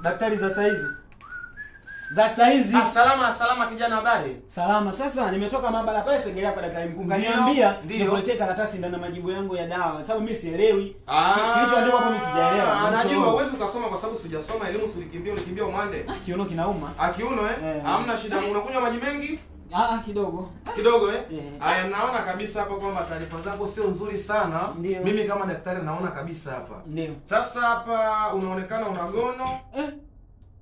Daktari za saizi. Za saizi. Salama kijana, habari? Salama. Sasa nimetoka maabara pale Segerea kwa daktari mkuu. Kaniambia nikuletee karatasi ndani na majibu yangu ya dawa. Sababu mimi sielewi. Kilichoandikwa kwa mimi sijaelewa. Anajua uwezo ukasoma kwa sababu sijasoma elimu, ulikimbia umande. Kiuno kinauma. Kiuno hamna shida. Unakunywa maji mengi? Kidogo. Kidogo Haya, naona kabisa hapa kwamba taarifa zako sio nzuri sana. Mimi kama daktari naona kabisa hapa. Ndio. Sasa hapa unaonekana una gono.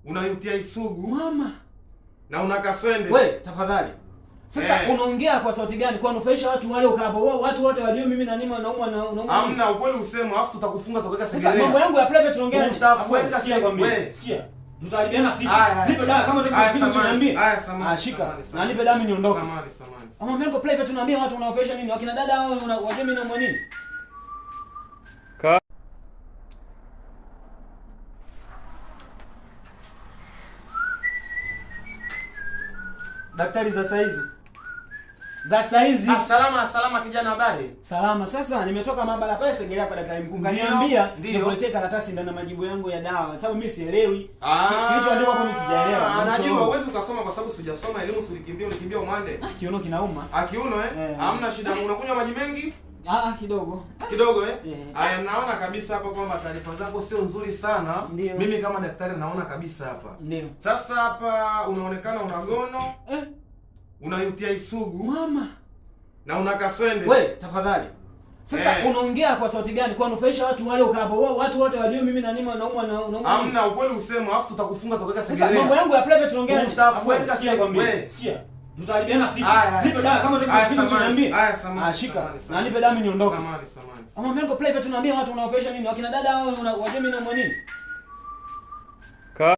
Una UTI sugu. Mama. Na una kaswende. We, tafadhali. Sasa unaongea kwa sauti gani? Kwa nufaisha watu wale ukapo. Watu wote wajue mimi na nini naumwa na unaumwa. Hamna, ukweli useme afu tutakufunga tukaweka Segerea. Sasa mambo yangu ya private tunaongea nini? Tutakuweka Segerea. Sikia. Tutalibiana siku. Nipe dawa kama unataka niambie. Shika. Na nipe dawa niondoke. Samahani. Mambo yangu private tunaambia watu unaofesha nini? Wakina dada hao wajue mimi naumwa nini? Daktari za saizi. Za saizi. Salama kijana, habari? Salama. Sasa nimetoka maabara pale Segerea kwa daktari mkuu. Kaniambia nikuletee karatasi ndani na majibu yangu ya dawa. Sababu mimi sielewi. Kilichoandikwa kwa mimi sijaelewa. Anajua uwezo ukasoma kwa sababu sijasoma elimu, ulikimbia umande. Kiuno kinauma. Kiuno hamna shida. Unakunywa maji mengi? Kidogo. Kidogo Haya, naona kabisa hapa kwamba taarifa zako sio nzuri sana. Mimi kama daktari naona kabisa hapa. Ndio. Sasa hapa unaonekana una gono. Una UTI sugu. Mama. Na una kaswende. We, tafadhali. Sasa unaongea kwa sauti gani? Kwa nufaisha watu wale ukapo. Watu wote wajue mimi na nini naumwa na unaumwa. Hamna, ukweli useme afu tutakufunga tukaweka Segerea. Sasa mambo yangu ya private tunaongea nini? Tutakuweka Segerea. Sikia. Tutalibiana siku. Nipe dawa kama unataka niambie. Shika. Na nipe dawa niondoke. Samahani. Mambo yangu private tunaambia watu unaofesha nini? Wakina dada hao wajue mimi naumwa nini?